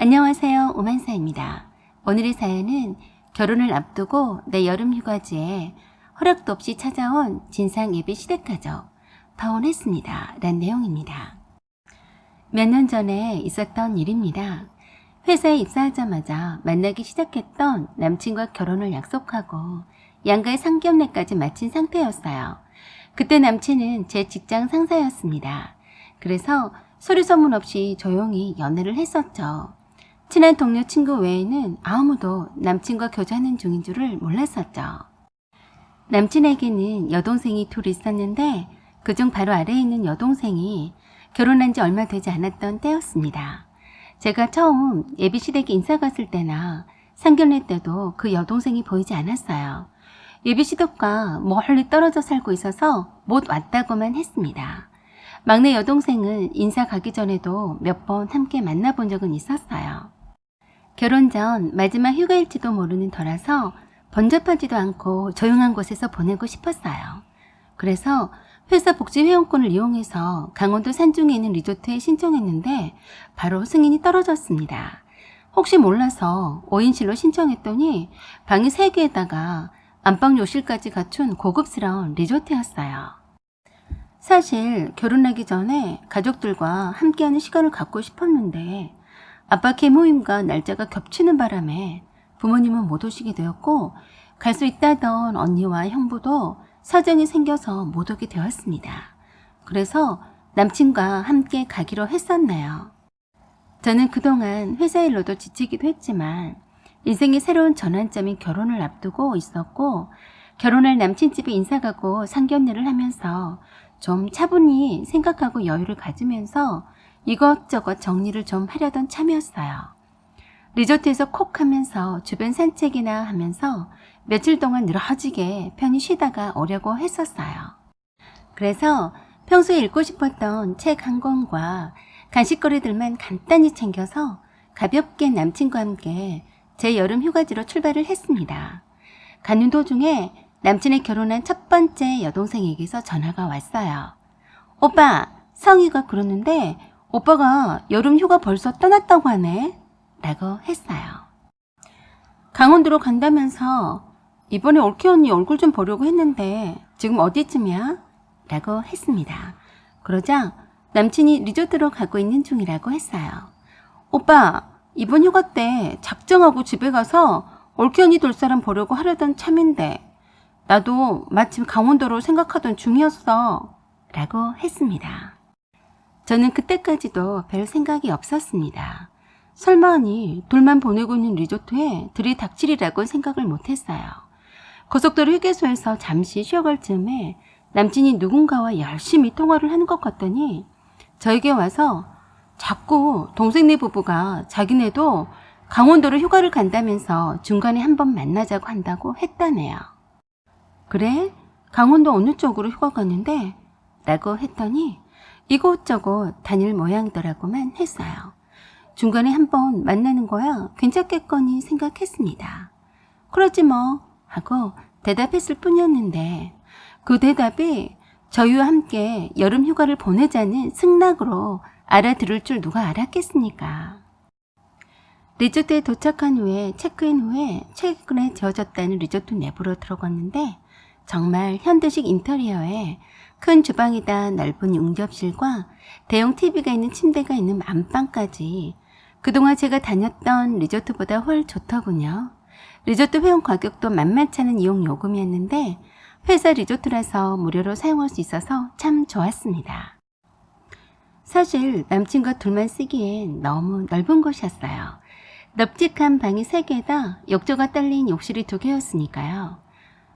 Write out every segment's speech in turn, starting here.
안녕하세요. 오만사입니다. 오늘의 사연은 결혼을 앞두고 내 여름 휴가지에 허락도 없이 찾아온 진상 예비 시댁가족 파혼했습니다. 란 내용입니다. 몇 년 전에 있었던 일입니다. 회사에 입사하자마자 만나기 시작했던 남친과 결혼을 약속하고 양가의 상견례까지 마친 상태였어요. 그때 남친은 제 직장 상사였습니다. 그래서 소리 소문 없이 조용히 연애를 했었죠. 친한 동료 친구 외에는 아무도 남친과 교제하는 중인 줄을 몰랐었죠. 남친에게는 여동생이 둘 있었는데 그중 바로 아래에 있는 여동생이 결혼한 지 얼마 되지 않았던 때였습니다. 제가 처음 예비시댁에 인사 갔을 때나 상견례 때도 그 여동생이 보이지 않았어요. 예비시댁과 멀리 떨어져 살고 있어서 못 왔다고만 했습니다. 막내 여동생은 인사 가기 전에도 몇 번 함께 만나본 적은 있었어요. 결혼 전 마지막 휴가일지도 모르는 터라서 번잡하지도 않고 조용한 곳에서 보내고 싶었어요. 그래서 회사 복지회원권을 이용해서 강원도 산중에 있는 리조트에 신청했는데 바로 승인이 떨어졌습니다. 혹시 몰라서 5인실로 신청했더니 방이 3개에다가 안방 욕실까지 갖춘 고급스러운 리조트였어요. 사실 결혼하기 전에 가족들과 함께하는 시간을 갖고 싶었는데 아빠 계모임과 날짜가 겹치는 바람에 부모님은 못 오시게 되었고 갈 수 있다던 언니와 형부도 사정이 생겨서 못 오게 되었습니다. 그래서 남친과 함께 가기로 했었네요. 저는 그동안 회사 일로도 지치기도 했지만 인생의 새로운 전환점인 결혼을 앞두고 있었고 결혼할 남친 집에 인사가고 상견례를 하면서 좀 차분히 생각하고 여유를 가지면서 이것저것 정리를 좀 하려던 참이었어요. 리조트에서 콕 하면서 주변 산책이나 하면서 며칠 동안 늘어지게 편히 쉬다가 오려고 했었어요. 그래서 평소에 읽고 싶었던 책 한 권과 간식거리들만 간단히 챙겨서 가볍게 남친과 함께 제 여름 휴가지로 출발을 했습니다. 가는 도중에 남친의 결혼한 첫 번째 여동생에게서 전화가 왔어요. 오빠, 성희가 그러는데 오빠가 여름 휴가 벌써 떠났다고 하네? 라고 했어요. 강원도로 간다면서 이번에 올케 언니 얼굴 좀 보려고 했는데 지금 어디쯤이야? 라고 했습니다. 그러자 남친이 리조트로 가고 있는 중이라고 했어요. 오빠, 이번 휴가 때 작정하고 집에 가서 올케 언니 돌 사람 보려고 하려던 참인데 나도 마침 강원도로 생각하던 중이었어. 라고 했습니다. 저는 그때까지도 별 생각이 없었습니다. 설마하니 둘만 보내고 있는 리조트에 들이닥치리라고 생각을 못했어요. 고속도로 휴게소에서 잠시 쉬어갈 즈음에 남친이 누군가와 열심히 통화를 하는 것 같더니 저에게 와서 자꾸 동생네 부부가 자기네도 강원도로 휴가를 간다면서 중간에 한번 만나자고 한다고 했다네요. 그래? 강원도 어느 쪽으로 휴가 갔는데? 라고 했더니 이곳저곳 다닐 모양이더라고만 했어요. 중간에 한번 만나는 거야 괜찮겠거니 생각했습니다. 그러지 뭐 하고 대답했을 뿐이었는데 그 대답이 저희와 함께 여름 휴가를 보내자는 승낙으로 알아들을 줄 누가 알았겠습니까? 리조트에 도착한 후에 체크인 후에 최근에 지어졌다는 리조트 내부로 들어갔는데 정말 현대식 인테리어에 큰 주방에다 넓은 응접실과 대형 TV가 있는 침대가 있는 안방까지 그동안 제가 다녔던 리조트보다 훨 좋더군요. 리조트 회원 가격도 만만치 않은 이용 요금이었는데 회사 리조트라서 무료로 사용할 수 있어서 참 좋았습니다. 사실 남친과 둘만 쓰기엔 너무 넓은 곳이었어요. 넓직한 방이 3개에다 욕조가 딸린 욕실이 2개였으니까요.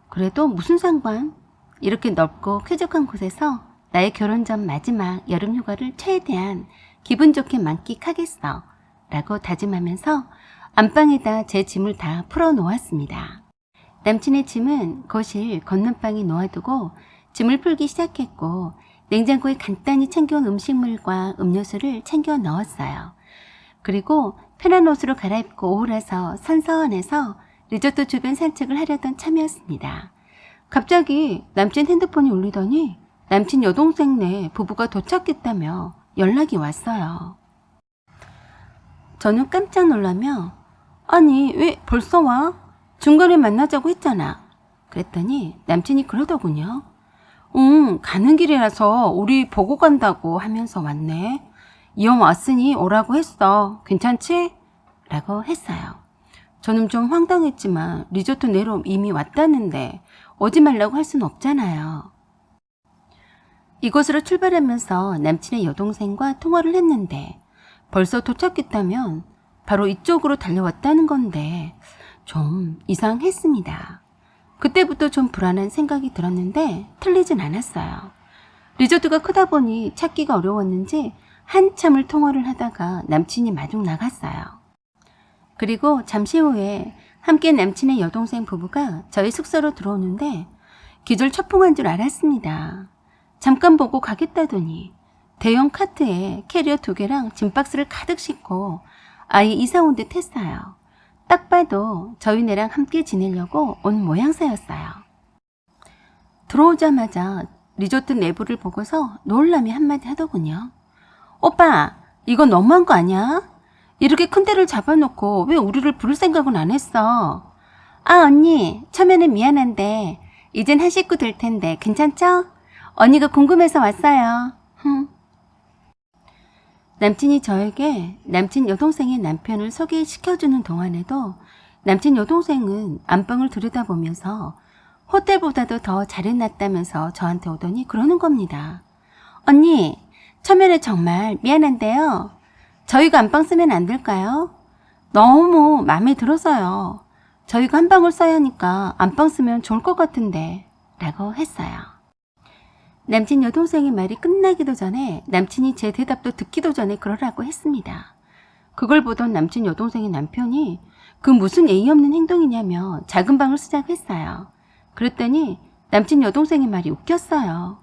그래도 무슨 상관? 이렇게 넓고 쾌적한 곳에서 나의 결혼 전 마지막 여름 휴가를 최대한 기분 좋게 만끽하겠어 라고 다짐하면서 안방에다 제 짐을 다 풀어 놓았습니다. 남친의 짐은 거실 건넌방에 놓아두고 짐을 풀기 시작했고 냉장고에 간단히 챙겨온 음식물과 음료수를 챙겨 넣었어요. 그리고 편한 옷으로 갈아입고 오후라서 선선해서 리조트 주변 산책을 하려던 참이었습니다. 갑자기 남친 핸드폰이 울리더니 남친 여동생네 부부가 도착했다며 연락이 왔어요. 저는 깜짝 놀라며 아니 왜 벌써 와? 중간에 만나자고 했잖아. 그랬더니 남친이 그러더군요. 응, 가는 길이라서 우리 보고 간다고 하면서 왔네. 이왕 왔으니 오라고 했어. 괜찮지? 라고 했어요. 저는 좀 황당했지만 리조트 내로 이미 왔다는데 오지 말라고 할 수는 없잖아요. 이곳으로 출발하면서 남친의 여동생과 통화를 했는데 벌써 도착했다면 바로 이쪽으로 달려왔다는 건데 좀 이상했습니다. 그때부터 좀 불안한 생각이 들었는데 틀리진 않았어요. 리조트가 크다 보니 찾기가 어려웠는지 한참을 통화를 하다가 남친이 마중 나갔어요. 그리고 잠시 후에 함께 남친의 여동생 부부가 저희 숙소로 들어오는데 기절초풍한 줄 알았습니다. 잠깐 보고 가겠다더니 대형 카트에 캐리어 2개랑 짐박스를 가득 싣고 아예 이사 온 듯 했어요. 딱 봐도 저희네랑 함께 지내려고 온 모양새였어요. 들어오자마자 리조트 내부를 보고서 놀라미 한마디 하더군요. 오빠, 이거 너무한 거 아니야? 이렇게 큰 데를 잡아놓고 왜 우리를 부를 생각은 안 했어? 아, 언니, 처음에는 미안한데 이젠 한 식구 될 텐데 괜찮죠? 언니가 궁금해서 왔어요. 남친이 저에게 남친 여동생의 남편을 소개시켜주는 동안에도 남친 여동생은 안방을 들여다보면서 호텔보다도 더 잘 해놨다면서 저한테 오더니 그러는 겁니다. 언니, 처음에는 정말 미안한데요. 저희가 안방 쓰면 안 될까요? 너무 마음에 들어서요. 저희가 한 방을 써야 하니까 안방 쓰면 좋을 것 같은데 라고 했어요. 남친 여동생의 말이 끝나기도 전에 남친이 제 대답도 듣기도 전에 그러라고 했습니다. 그걸 보던 남친 여동생의 남편이 그 무슨 예의 없는 행동이냐며 작은 방을 쓰자고 했어요. 그랬더니 남친 여동생의 말이 웃겼어요.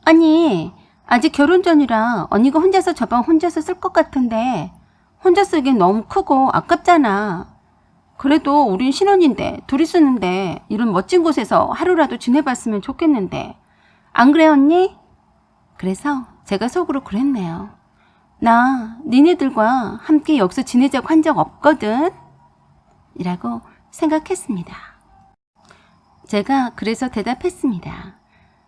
아니, 아직 결혼 전이라 언니가 혼자서 저 방 혼자서 쓸 것 같은데 혼자 쓰기엔 너무 크고 아깝잖아. 그래도 우린 신혼인데 둘이 쓰는데 이런 멋진 곳에서 하루라도 지내봤으면 좋겠는데 안 그래 언니? 그래서 제가 속으로 그랬네요. 나 니네들과 함께 여기서 지내자고 한 적 없거든? 이라고 생각했습니다. 제가 그래서 대답했습니다.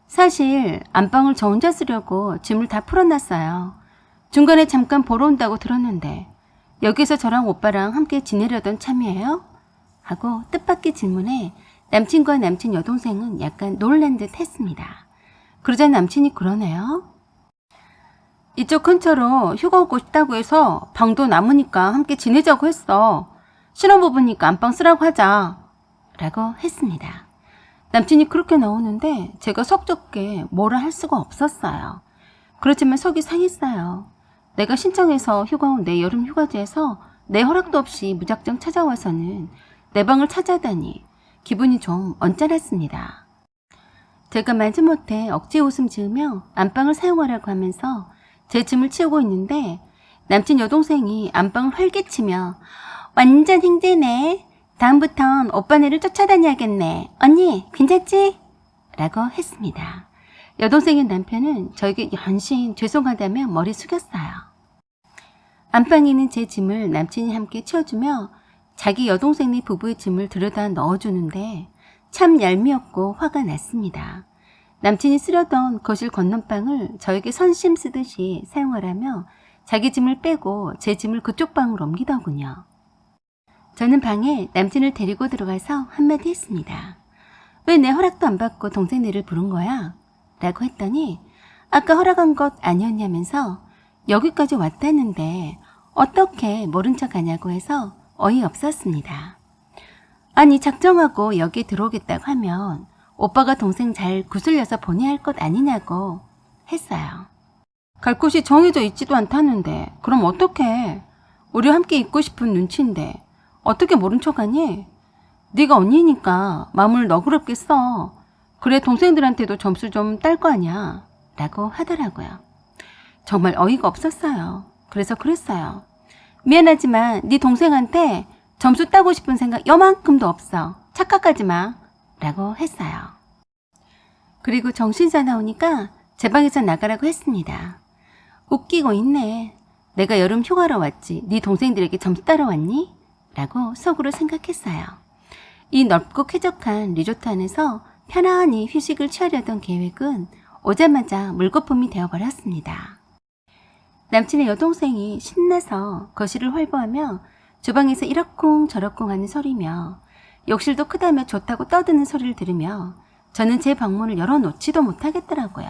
사실 안방을 저 혼자 쓰려고 짐을 다 풀어놨어요. 중간에 잠깐 보러 온다고 들었는데 여기서 저랑 오빠랑 함께 지내려던 참이에요? 하고 뜻밖의 질문에 남친과 남친 여동생은 약간 놀란 듯 했습니다. 그러자 남친이 그러네요. 이쪽 근처로 휴가 오고 싶다고 해서 방도 남으니까 함께 지내자고 했어. 신혼부부니까 안방 쓰라고 하자. 라고 했습니다. 남친이 그렇게 나오는데 제가 속 좁게 뭐라 할 수가 없었어요. 그렇지만 속이 상했어요. 내가 신청해서 휴가 온 내 여름 휴가지에서 내 허락도 없이 무작정 찾아와서는 내 방을 찾아다니 기분이 좀 언짢았습니다. 제가 마지못해 억지 웃음 지으며 안방을 사용하라고 하면서 제 짐을 치우고 있는데 남친 여동생이 안방을 활개치며 완전 행제네. 다음부턴 오빠네를 쫓아다녀야겠네. 언니 괜찮지? 라고 했습니다. 여동생의 남편은 저에게 연신 죄송하다며 머리 숙였어요. 안방에 있는 제 짐을 남친이 함께 치워주며 자기 여동생네 부부의 짐을 들여다 넣어주는데 참 얄미웠고 화가 났습니다. 남친이 쓰려던 거실 건넌방을 저에게 선심 쓰듯이 사용하라며 자기 짐을 빼고 제 짐을 그쪽 방으로 옮기더군요. 저는 방에 남친을 데리고 들어가서 한마디 했습니다. 왜 내 허락도 안 받고 동생네를 부른 거야? 라고 했더니 아까 허락한 것 아니었냐면서 여기까지 왔다는데 어떻게 모른 척 하냐고 해서 어이없었습니다. 아니 작정하고 여기 들어오겠다고 하면 오빠가 동생 잘 구슬려서 보내야 할 것 아니냐고 했어요. 갈 곳이 정해져 있지도 않다는데 그럼 어떡해. 우리 함께 있고 싶은 눈치인데 어떻게 모른 척하니? 네가 언니니까 마음을 너그럽게 써. 그래 동생들한테도 점수 좀 딸 거 아니야. 라고 하더라고요. 정말 어이가 없었어요. 그래서 그랬어요. 미안하지만 네 동생한테 점수 따고 싶은 생각 요만큼도 없어. 착각하지 마. 라고 했어요. 그리고 정신 사나우니까 제 방에서 나가라고 했습니다. 웃기고 있네. 내가 여름 휴가로 왔지 네 동생들에게 점수 따러 왔니? 라고 속으로 생각했어요. 이 넓고 쾌적한 리조트 안에서 편안히 휴식을 취하려던 계획은 오자마자 물거품이 되어버렸습니다. 남친의 여동생이 신나서 거실을 활보하며 주방에서 이러쿵저러쿵 하는 소리며 욕실도 크다며 좋다고 떠드는 소리를 들으며 저는 제 방문을 열어놓지도 못하겠더라고요.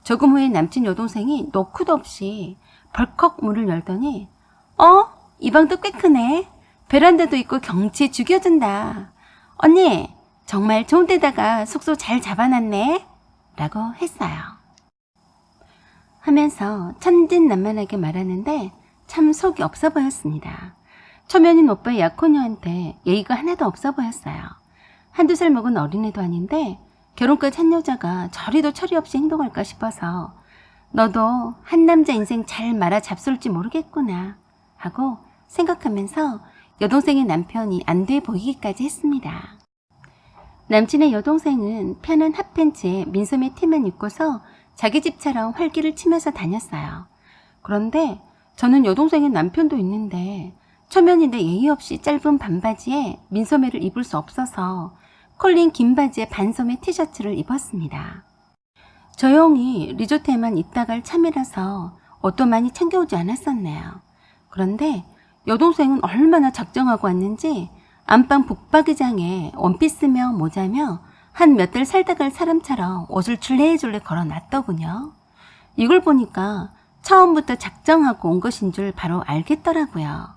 조금 후에 남친 여동생이 노크도 없이 벌컥 문을 열더니 이 방도 꽤 크네. 베란다도 있고 경치 죽여준다. 언니 정말 좋은 데다가 숙소 잘 잡아놨네 라고 했어요. 하면서 천진난만하게 말하는데 참 속이 없어 보였습니다. 초면인 오빠의 약혼녀한테 예의가 하나도 없어 보였어요. 한두 살 먹은 어린애도 아닌데 결혼까지 한 여자가 저리도 처리 없이 행동할까 싶어서 너도 한 남자 인생 잘 말아 잡술지 모르겠구나 하고 생각하면서 여동생의 남편이 안 돼 보이기까지 했습니다. 남친의 여동생은 편한 핫팬츠에 민소매 티만 입고서 자기 집처럼 활기를 치면서 다녔어요. 그런데 저는 여동생의 남편도 있는데 초면인데 예의 없이 짧은 반바지에 민소매를 입을 수 없어서 컬린 긴 바지에 반소매 티셔츠를 입었습니다. 조용히 리조트에만 있다 갈 참이라서 옷도 많이 챙겨오지 않았었네요. 그런데 여동생은 얼마나 작정하고 왔는지 안방 북박이장에 원피스며 모자며 한 몇 달 살다 갈 사람처럼 옷을 줄레줄레 걸어놨더군요. 이걸 보니까 처음부터 작정하고 온 것인 줄 바로 알겠더라고요.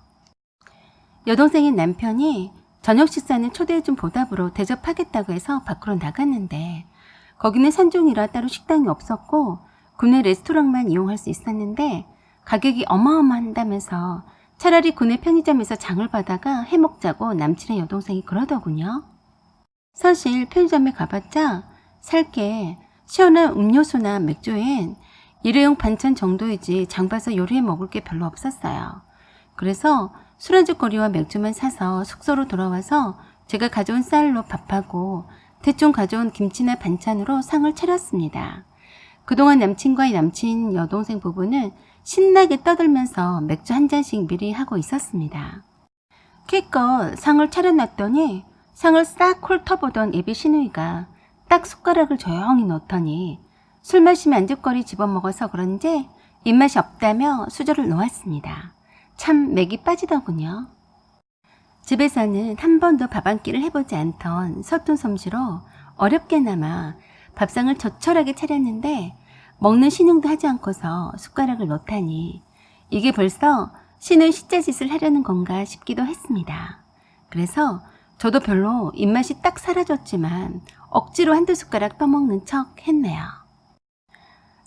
여동생의 남편이 저녁 식사는 초대해준 보답으로 대접하겠다고 해서 밖으로 나갔는데 거기는 산중이라 따로 식당이 없었고 국내 레스토랑만 이용할 수 있었는데 가격이 어마어마한다면서 차라리 국내 편의점에서 장을 봐다가 해먹자고 남친의 여동생이 그러더군요. 사실 편의점에 가봤자 살 게 시원한 음료수나 맥주엔 일회용 반찬 정도이지 장 봐서 요리해 먹을 게 별로 없었어요. 그래서 술안주거리와 맥주만 사서 숙소로 돌아와서 제가 가져온 쌀로 밥하고 대충 가져온 김치나 반찬으로 상을 차렸습니다. 그동안 남친과 남친 여동생 부부는 신나게 떠들면서 맥주 한 잔씩 미리 하고 있었습니다. 기껏 상을 차려놨더니 상을 싹 훑어보던 예비 시누이가 딱 숟가락을 조용히 놓더니 술 마시면 안주거리 집어먹어서 그런지 입맛이 없다며 수저를 놓았습니다. 참 맥이 빠지더군요. 집에서는 한 번도 밥 한 끼를 해보지 않던 서툰 솜씨로 어렵게나마 밥상을 조촐하게 차렸는데 먹는 신용도 하지 않고서 숟가락을 놓다니 이게 벌써 신의 시자짓을 하려는 건가 싶기도 했습니다. 그래서 저도 별로 입맛이 딱 사라졌지만 억지로 한두 숟가락 떠먹는 척 했네요.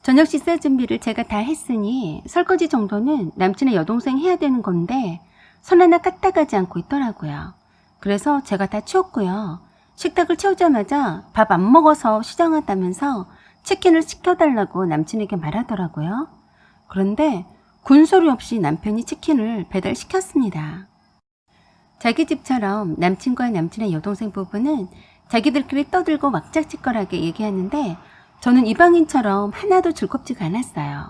저녁 식사 준비를 제가 다 했으니 설거지 정도는 남친의 여동생 해야 되는 건데 손 하나 까딱하지 않고 있더라고요. 그래서 제가 다 치웠고요. 식탁을 채우자마자 밥 안 먹어서 시장하다면서 치킨을 시켜달라고 남친에게 말하더라고요. 그런데 군소리 없이 남편이 치킨을 배달시켰습니다. 자기 집처럼 남친과 남친의 여동생 부부는 자기들끼리 떠들고 막짝짓거리하게 얘기하는데 저는 이방인처럼 하나도 즐겁지가 않았어요.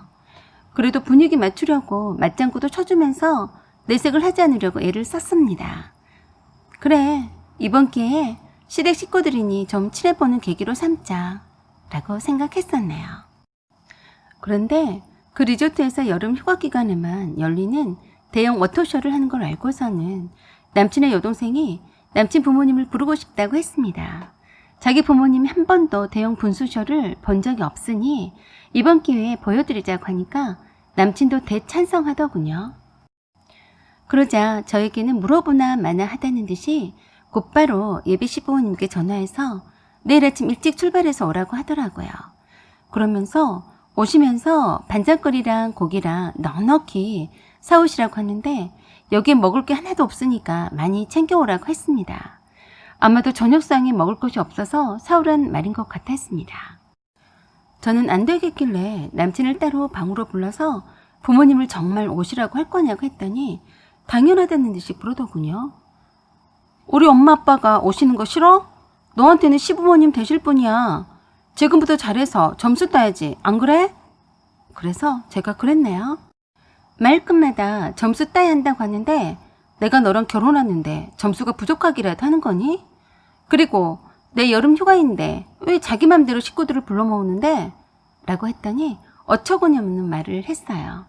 그래도 분위기 맞추려고 맞장구도 쳐주면서 내색을 하지 않으려고 애를 썼습니다. 그래, 이번 기회에 시댁 식구들이니 좀 친해보는 계기로 삼자 라고 생각했었네요. 그런데 그 리조트에서 여름 휴가 기간에만 열리는 대형 워터쇼를 하는 걸 알고서는 남친의 여동생이 남친 부모님을 부르고 싶다고 했습니다. 자기 부모님이 한 번도 대형 분수쇼를 본 적이 없으니 이번 기회에 보여드리자고 하니까 남친도 대찬성하더군요. 그러자 저에게는 물어보나 마나 하다는 듯이 곧바로 예비 시부모님께 전화해서 내일 아침 일찍 출발해서 오라고 하더라고요. 그러면서 오시면서 반찬거리랑 고기랑 넉넉히 사오시라고 하는데 여기에 먹을 게 하나도 없으니까 많이 챙겨오라고 했습니다. 아마도 저녁상에 먹을 것이 없어서 사오란 말인 것 같았습니다. 저는 안 되겠길래 남친을 따로 방으로 불러서 부모님을 정말 오시라고 할 거냐고 했더니 당연하다는 듯이 그러더군요. 우리 엄마 아빠가 오시는 거 싫어? 너한테는 시부모님 되실 분이야. 지금부터 잘해서 점수 따야지. 안 그래? 그래서 제가 그랬네요. 말끝마다 점수 따야 한다고 하는데 내가 너랑 결혼하는데 점수가 부족하기라도 하는 거니? 그리고 내 여름 휴가인데 왜 자기 맘대로 식구들을 불러 모으는데? 라고 했더니 어처구니없는 말을 했어요.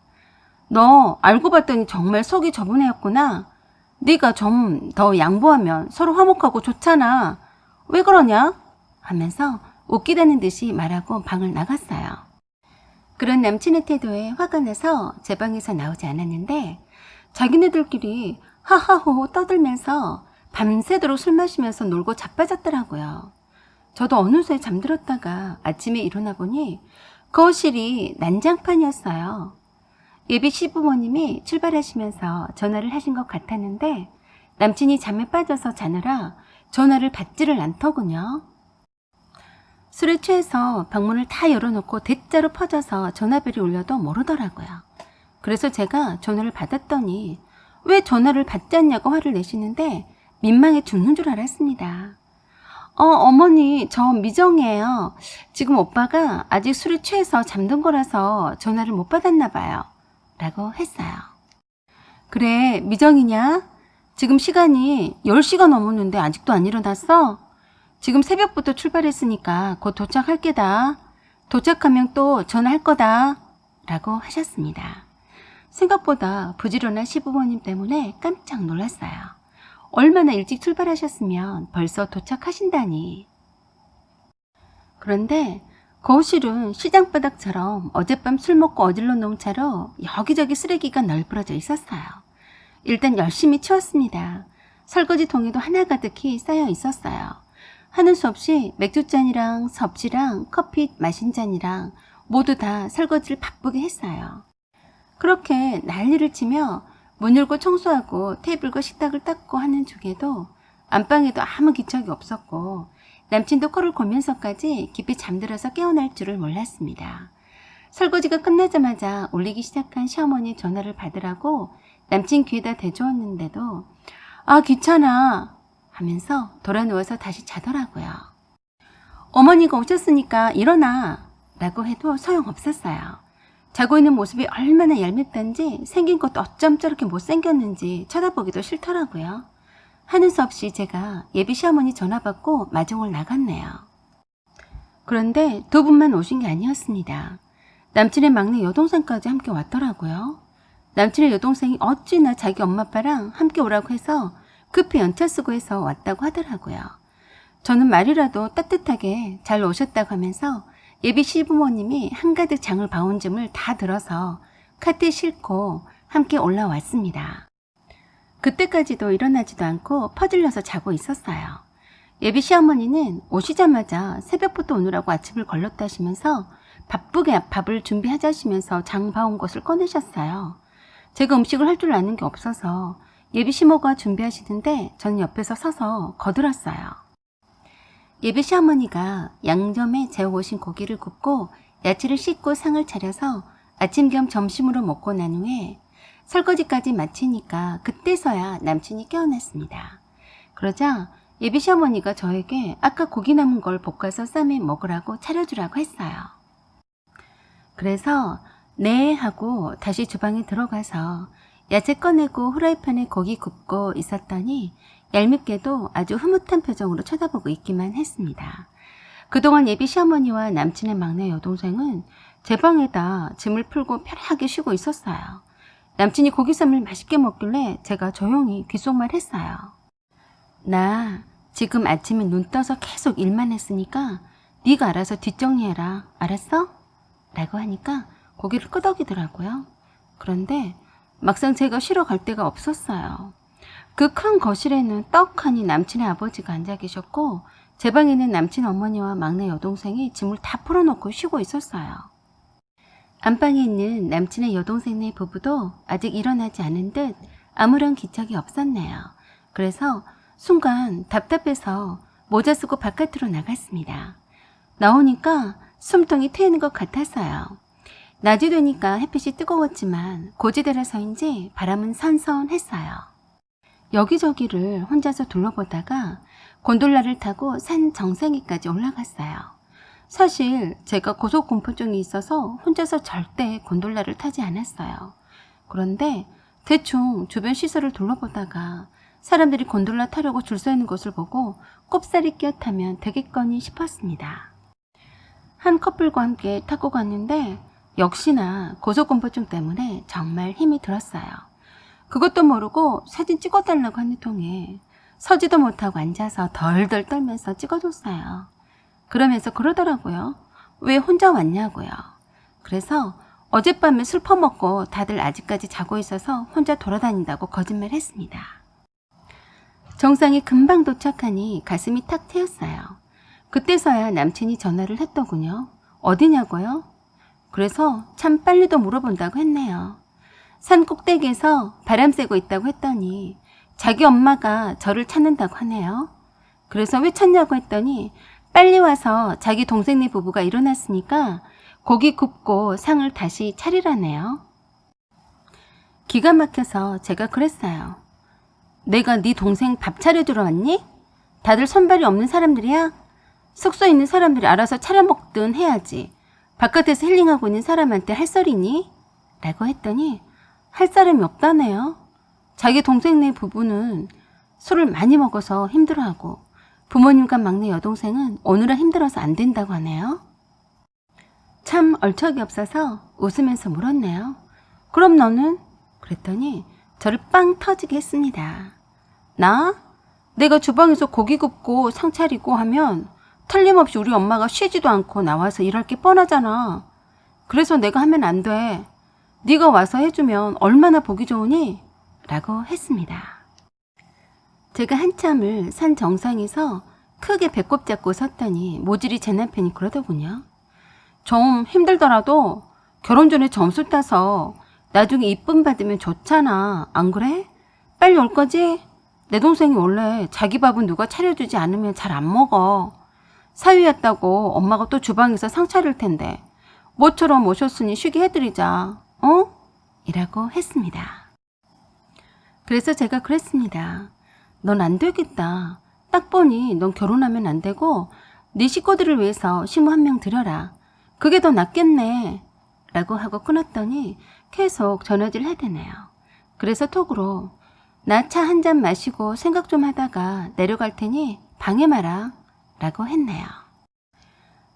너 알고 봤더니 정말 속이 좁은 애였구나. 네가 좀 더 양보하면 서로 화목하고 좋잖아. 왜 그러냐? 하면서 웃기다는 듯이 말하고 방을 나갔어요. 그런 남친의 태도에 화가 나서 제 방에서 나오지 않았는데 자기네들끼리 하하호호 떠들면서 밤새도록 술 마시면서 놀고 자빠졌더라고요. 저도 어느새 잠들었다가 아침에 일어나 보니 거실이 난장판이었어요. 예비 시부모님이 출발하시면서 전화를 하신 것 같았는데 남친이 잠에 빠져서 자느라 전화를 받지를 않더군요. 술에 취해서 방문을 다 열어놓고 대자로 퍼져서 전화벨이 울려도 모르더라고요. 그래서 제가 전화를 받았더니 왜 전화를 받지 않냐고 화를 내시는데 민망해 죽는 줄 알았습니다. 어머니 저 미정이에요. 지금 오빠가 아직 술에 취해서 잠든 거라서 전화를 못 받았나 봐요. 라고 했어요. 그래 미정이냐? 지금 시간이 10시가 넘었는데 아직도 안 일어났어? 지금 새벽부터 출발했으니까 곧 도착할 게다. 도착하면 또 전화할 거다. 라고 하셨습니다. 생각보다 부지런한 시부모님 때문에 깜짝 놀랐어요. 얼마나 일찍 출발하셨으면 벌써 도착하신다니. 그런데 거실은 시장바닥처럼 어젯밤 술 먹고 어질러 놓은 차로 여기저기 쓰레기가 널브러져 있었어요. 일단 열심히 치웠습니다. 설거지통에도 하나 가득히 쌓여 있었어요. 하는 수 없이 맥주잔이랑 접시랑 커피 마신 잔이랑 모두 다 설거지를 바쁘게 했어요. 그렇게 난리를 치며 문 열고 청소하고 테이블과 식탁을 닦고 하는 중에도 안방에도 아무 기척이 없었고 남친도 코를 골면서까지 깊이 잠들어서 깨어날 줄을 몰랐습니다. 설거지가 끝나자마자 울리기 시작한 시어머니 전화를 받으라고 남친 귀에다 대주었는데도 아 귀찮아 하면서 돌아 누워서 다시 자더라고요. 어머니가 오셨으니까 일어나 라고 해도 소용없었어요. 자고 있는 모습이 얼마나 얄밉던지 생긴 것도 어쩜 저렇게 못생겼는지 쳐다보기도 싫더라고요. 하는 수 없이 제가 예비 시어머니 전화 받고 마중을 나갔네요. 그런데 두 분만 오신 게 아니었습니다. 남친의 막내 여동생까지 함께 왔더라고요. 남친의 여동생이 어찌나 자기 엄마 아빠랑 함께 오라고 해서 급히 연차 쓰고 해서 왔다고 하더라고요. 저는 말이라도 따뜻하게 잘 오셨다고 하면서 예비 시부모님이 한가득 장을 봐온 짐을 다 들어서 카트에 싣고 함께 올라왔습니다. 그때까지도 일어나지도 않고 퍼질러서 자고 있었어요. 예비 시어머니는 오시자마자 새벽부터 오느라고 아침을 걸렀다시면서 바쁘게 밥을 준비하자시면서 장 봐온 것을 꺼내셨어요. 제가 음식을 할 줄 아는 게 없어서 예비 시모가 준비하시는데 저는 옆에서 서서 거들었어요. 예비 시어머니가 양념에 재워오신 고기를 굽고 야채를 씻고 상을 차려서 아침 겸 점심으로 먹고 난 후에 설거지까지 마치니까 그때서야 남친이 깨어났습니다. 그러자 예비 시어머니가 저에게 아까 고기 남은 걸 볶아서 쌈에 먹으라고 차려주라고 했어요. 그래서 네 하고 다시 주방에 들어가서 야채 꺼내고 후라이팬에 고기 굽고 있었더니 얄밉게도 아주 흐뭇한 표정으로 쳐다보고 있기만 했습니다. 그동안 예비 시어머니와 남친의 막내 여동생은 제 방에다 짐을 풀고 편하게 쉬고 있었어요. 남친이 고기쌈을 맛있게 먹길래 제가 조용히 귓속말 했어요. 나 지금 아침에 눈 떠서 계속 일만 했으니까 네가 알아서 뒷정리해라. 알았어? 라고 하니까 고기를 끄덕이더라고요. 그런데 막상 제가 쉬러 갈 데가 없었어요. 그 큰 거실에는 떡하니 남친의 아버지가 앉아 계셨고 제 방에는 남친 어머니와 막내 여동생이 짐을 다 풀어놓고 쉬고 있었어요. 안방에 있는 남친의 여동생네 부부도 아직 일어나지 않은 듯 아무런 기척이 없었네요. 그래서 순간 답답해서 모자 쓰고 바깥으로 나갔습니다. 나오니까 숨통이 트이는 것 같았어요. 낮이 되니까 햇빛이 뜨거웠지만 고지대라서인지 바람은 선선했어요. 여기저기를 혼자서 둘러보다가 곤돌라를 타고 산 정상에까지 올라갔어요. 사실 제가 고소공포증이 있어서 혼자서 절대 곤돌라를 타지 않았어요. 그런데 대충 주변 시설을 둘러보다가 사람들이 곤돌라 타려고 줄 서 있는 것을 보고 꼽사리 끼어 타면 되겠거니 싶었습니다. 한 커플과 함께 타고 갔는데 역시나 고소공포증 때문에 정말 힘이 들었어요. 그것도 모르고 사진 찍어달라고 하는 통에 서지도 못하고 앉아서 덜덜 떨면서 찍어줬어요. 그러면서 그러더라고요. 왜 혼자 왔냐고요. 그래서 어젯밤에 술 퍼먹고 다들 아직까지 자고 있어서 혼자 돌아다닌다고 거짓말했습니다. 정상에 금방 도착하니 가슴이 탁 트였어요. 그때서야 남친이 전화를 했더군요. 어디냐고요? 그래서 참 빨리도 물어본다고 했네요. 산 꼭대기에서 바람 쐬고 있다고 했더니 자기 엄마가 저를 찾는다고 하네요. 그래서 왜 찾냐고 했더니 빨리 와서 자기 동생네 부부가 일어났으니까 고기 굽고 상을 다시 차리라네요. 기가 막혀서 제가 그랬어요. 내가 네 동생 밥 차려주러 왔니? 다들 손발이 없는 사람들이야? 숙소에 있는 사람들이 알아서 차려 먹든 해야지. 바깥에서 힐링하고 있는 사람한테 할 소리니? 라고 했더니 할 사람이 없다네요. 자기 동생네 부부는 술을 많이 먹어서 힘들어하고 부모님과 막내 여동생은 오늘은 힘들어서 안 된다고 하네요. 참 얼척이 없어서 웃으면서 물었네요. 그럼 너는? 그랬더니 저를 빵 터지게 했습니다. 나? 내가 주방에서 고기 굽고 상 차리고 하면 틀림없이 우리 엄마가 쉬지도 않고 나와서 일할 게 뻔하잖아. 그래서 내가 하면 안 돼. 네가 와서 해주면 얼마나 보기 좋으니? 라고 했습니다. 제가 한참을 산 정상에서 크게 배꼽 잡고 섰더니 모질이 제 남편이 그러더군요. 좀 힘들더라도 결혼 전에 점수 따서 나중에 이쁨 받으면 좋잖아. 안 그래? 빨리 올 거지? 내 동생이 원래 자기 밥은 누가 차려주지 않으면 잘 안 먹어. 사위였다고 엄마가 또 주방에서 상 차릴 텐데 모처럼 오셨으니 쉬게 해드리자. 어? 이라고 했습니다. 그래서 제가 그랬습니다. 넌 안 되겠다. 딱 보니 넌 결혼하면 안 되고 네 식구들을 위해서 시모 한 명 들여라. 그게 더 낫겠네. 라고 하고 끊었더니 계속 전화질 해대네요. 그래서 톡으로 나 차 한 잔 마시고 생각 좀 하다가 내려갈 테니 방해 마라. 라고 했네요.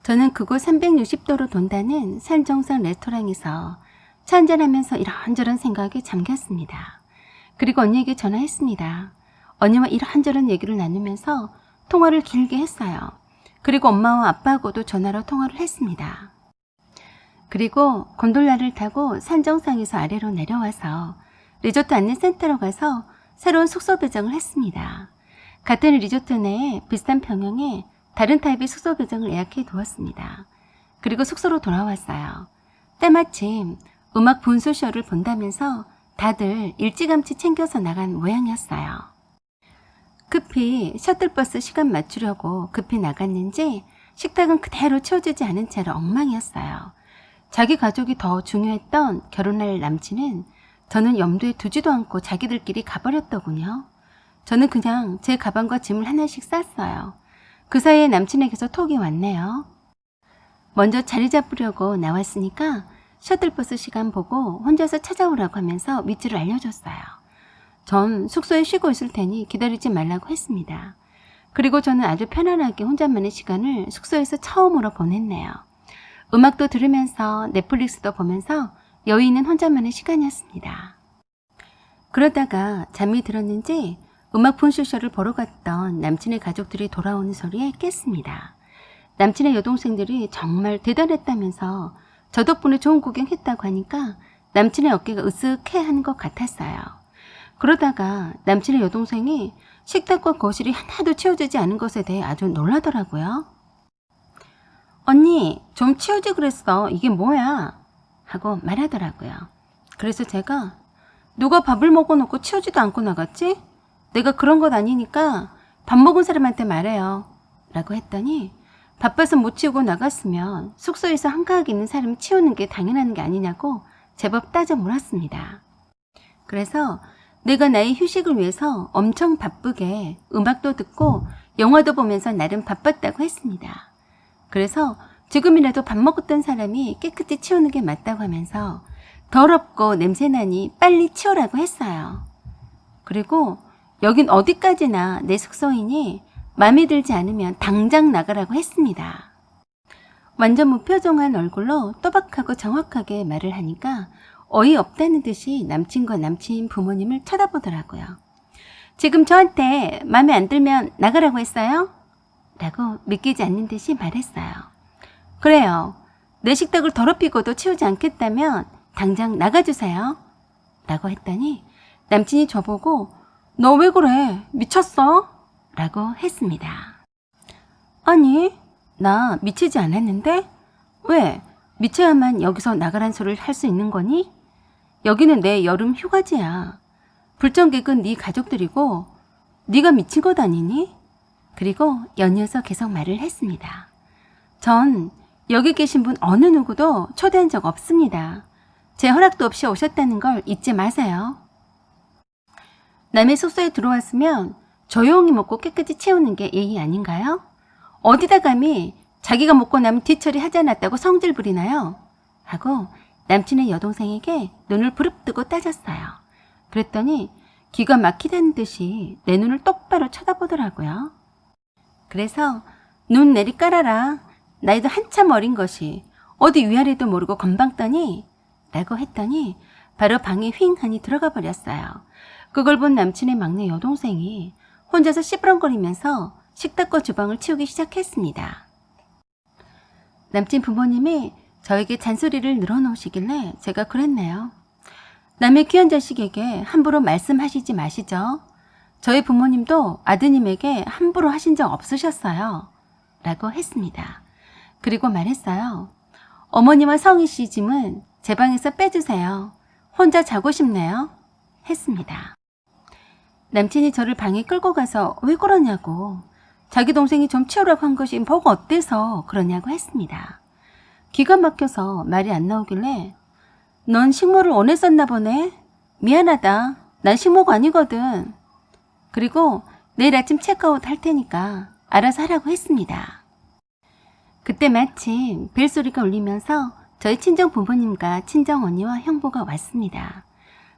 저는 그곳 360도로 돈다는 산정상 레스토랑에서 차 한잔하면서 이런저런 생각에 잠겼습니다. 그리고 언니에게 전화했습니다. 언니와 이런저런 얘기를 나누면서 통화를 길게 했어요. 그리고 엄마와 아빠하고도 전화로 통화를 했습니다. 그리고 곤돌라를 타고 산정상에서 아래로 내려와서 리조트 안내센터로 가서 새로운 숙소 배정을 했습니다. 같은 리조트 내에 비슷한 평형에 다른 타입의 숙소 배정을 예약해 두었습니다. 그리고 숙소로 돌아왔어요. 때마침 음악 분수쇼를 본다면서 다들 일찌감치 챙겨서 나간 모양이었어요. 급히 셔틀버스 시간 맞추려고 급히 나갔는지 식탁은 그대로 채워지지 않은 채로 엉망이었어요. 자기 가족이 더 중요했던 결혼할 남친은 저는 염두에 두지도 않고 자기들끼리 가버렸더군요. 저는 그냥 제 가방과 짐을 하나씩 쌌어요. 그 사이에 남친에게서 톡이 왔네요. 먼저 자리 잡으려고 나왔으니까 셔틀버스 시간 보고 혼자서 찾아오라고 하면서 위치를 알려줬어요. 전 숙소에 쉬고 있을 테니 기다리지 말라고 했습니다. 그리고 저는 아주 편안하게 혼자만의 시간을 숙소에서 처음으로 보냈네요. 음악도 들으면서 넷플릭스도 보면서 여유 있는 혼자만의 시간이었습니다. 그러다가 잠이 들었는지 음악 폰쇼쇼를 보러 갔던 남친의 가족들이 돌아오는 소리에 깼습니다. 남친의 여동생들이 정말 대단했다면서 저 덕분에 좋은 구경했다고 하니까 남친의 어깨가 으쓱해한 것 같았어요. 그러다가 남친의 여동생이 식탁과 거실이 하나도 치워지지 않은 것에 대해 아주 놀라더라고요. 언니, 좀 치우지 그랬어. 이게 뭐야? 하고 말하더라고요. 그래서 제가 누가 밥을 먹어놓고 치우지도 않고 나갔지? 내가 그런 것 아니니까 밥 먹은 사람한테 말해요. 라고 했더니 바빠서 못 치우고 나갔으면 숙소에서 한가하게 있는 사람이 치우는 게 당연한 게 아니냐고 제법 따져 물었습니다. 그래서 내가 나의 휴식을 위해서 엄청 바쁘게 음악도 듣고 영화도 보면서 나름 바빴다고 했습니다. 그래서 지금이라도 밥 먹었던 사람이 깨끗이 치우는 게 맞다고 하면서 더럽고 냄새나니 빨리 치우라고 했어요. 그리고 여긴 어디까지나 내 숙소이니 마음에 들지 않으면 당장 나가라고 했습니다. 완전 무표정한 얼굴로 또박하고 정확하게 말을 하니까 어이없다는 듯이 남친과 남친 부모님을 쳐다보더라고요. 지금 저한테 마음에 안 들면 나가라고 했어요? 라고 믿기지 않는 듯이 말했어요. 그래요. 내 식탁을 더럽히고도 치우지 않겠다면 당장 나가주세요. 라고 했더니 남친이 저보고 너 왜 그래? 미쳤어? 라고 했습니다. 아니, 나 미치지 않았는데? 왜? 미쳐야만 여기서 나가란 소리를 할 수 있는 거니? 여기는 내 여름 휴가지야. 불정객은 네 가족들이고 네가 미친 것 아니니? 그리고 연이어서 계속 말을 했습니다. 전 여기 계신 분 어느 누구도 초대한 적 없습니다. 제 허락도 없이 오셨다는 걸 잊지 마세요. 남의 숙소에 들어왔으면 조용히 먹고 깨끗이 채우는 게 예의 아닌가요? 어디다 감히 자기가 먹고 나면 뒤처리 하지 않았다고 성질 부리나요? 하고 남친의 여동생에게 눈을 부릅뜨고 따졌어요. 그랬더니 기가 막히다는 듯이 내 눈을 똑바로 쳐다보더라고요. 그래서 눈 내리 깔아라. 나이도 한참 어린 것이 어디 위아래도 모르고 건방떠니? 라고 했더니 바로 방에 휑 하니 들어가 버렸어요. 그걸 본 남친의 막내 여동생이 혼자서 시부렁거리면서 식탁과 주방을 치우기 시작했습니다. 남친 부모님이 저에게 잔소리를 늘어놓으시길래 제가 그랬네요. 남의 귀한 자식에게 함부로 말씀하시지 마시죠. 저희 부모님도 아드님에게 함부로 하신 적 없으셨어요. 라고 했습니다. 그리고 말했어요. 어머니와 성희 씨 짐은 제 방에서 빼주세요. 혼자 자고 싶네요. 했습니다. 남친이 저를 방에 끌고 가서 왜 그러냐고, 자기 동생이 좀 치우라고 한 것이 뭐가 어때서 그러냐고 했습니다. 기가 막혀서 말이 안 나오길래 넌 식모를 원했었나 보네. 미안하다. 난 식모가 아니거든. 그리고 내일 아침 체크아웃 할 테니까 알아서 하라고 했습니다. 그때 마침 벨소리가 울리면서 저희 친정 부모님과 친정 언니와 형부가 왔습니다.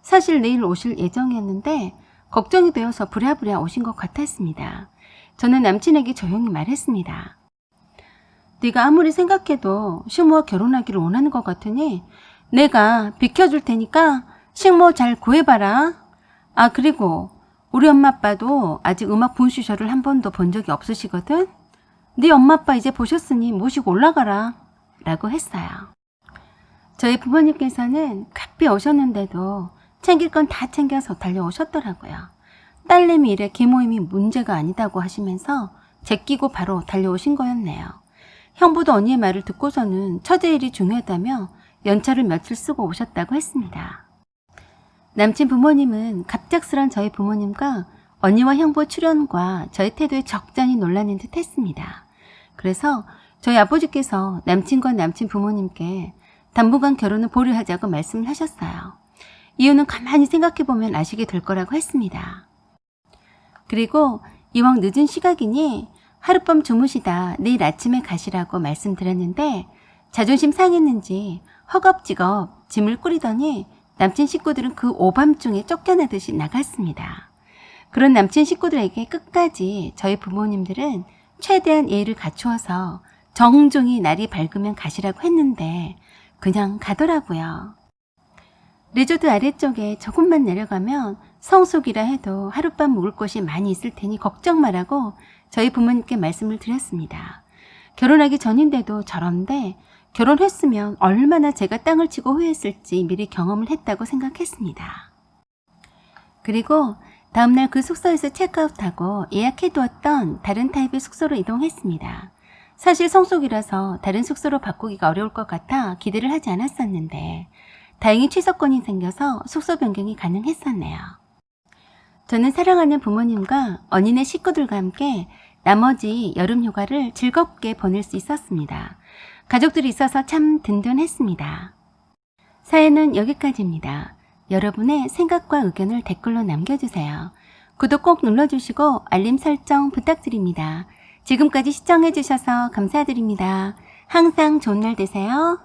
사실 내일 오실 예정이었는데 걱정이 되어서 부랴부랴 오신 것 같았습니다. 저는 남친에게 조용히 말했습니다. 네가 아무리 생각해도 식모와 결혼하기를 원하는 것 같으니 내가 비켜줄 테니까 식모 잘 구해봐라. 아, 그리고 우리 엄마 아빠도 아직 음악 분수쇼를 한 번도 본 적이 없으시거든. 네 엄마 아빠 이제 보셨으니 모시고 올라가라. 라고 했어요. 저희 부모님께서는 급히 오셨는데도 챙길 건 다 챙겨서 달려오셨더라고요. 딸내미 일에 계모임이 문제가 아니다고 하시면서 제끼고 바로 달려오신 거였네요. 형부도 언니의 말을 듣고서는 처제 일이 중요하다며 연차를 며칠 쓰고 오셨다고 했습니다. 남친 부모님은 갑작스런 저희 부모님과 언니와 형부 출연과 저희 태도에 적잖이 놀라는 듯 했습니다. 그래서 저희 아버지께서 남친과 남친 부모님께 당분간 결혼을 보류하자고 말씀을 하셨어요. 이유는 가만히 생각해보면 아시게 될 거라고 했습니다. 그리고 이왕 늦은 시각이니 하룻밤 주무시다 내일 아침에 가시라고 말씀드렸는데 자존심 상했는지 허겁지겁 짐을 꾸리더니 남친 식구들은 그 오밤중에 쫓겨나듯이 나갔습니다. 그런 남친 식구들에게 끝까지 저희 부모님들은 최대한 예의를 갖추어서 정중히 날이 밝으면 가시라고 했는데 그냥 가더라고요. 리조트 아래쪽에 조금만 내려가면 성숙이라 해도 하룻밤 묵을 곳이 많이 있을 테니 걱정 말라고 저희 부모님께 말씀을 드렸습니다. 결혼하기 전인데도 저런데 결혼했으면 얼마나 제가 땅을 치고 후회했을지 미리 경험을 했다고 생각했습니다. 그리고 다음날 그 숙소에서 체크아웃하고 예약해두었던 다른 타입의 숙소로 이동했습니다. 사실 성숙이라서 다른 숙소로 바꾸기가 어려울 것 같아 기대를 하지 않았었는데 다행히 취소권이 생겨서 숙소 변경이 가능했었네요. 저는 사랑하는 부모님과 언니네 식구들과 함께 나머지 여름 휴가를 즐겁게 보낼 수 있었습니다. 가족들이 있어서 참 든든했습니다. 사연은 여기까지입니다. 여러분의 생각과 의견을 댓글로 남겨주세요. 구독 꼭 눌러주시고 알림 설정 부탁드립니다. 지금까지 시청해주셔서 감사드립니다. 항상 좋은 날 되세요.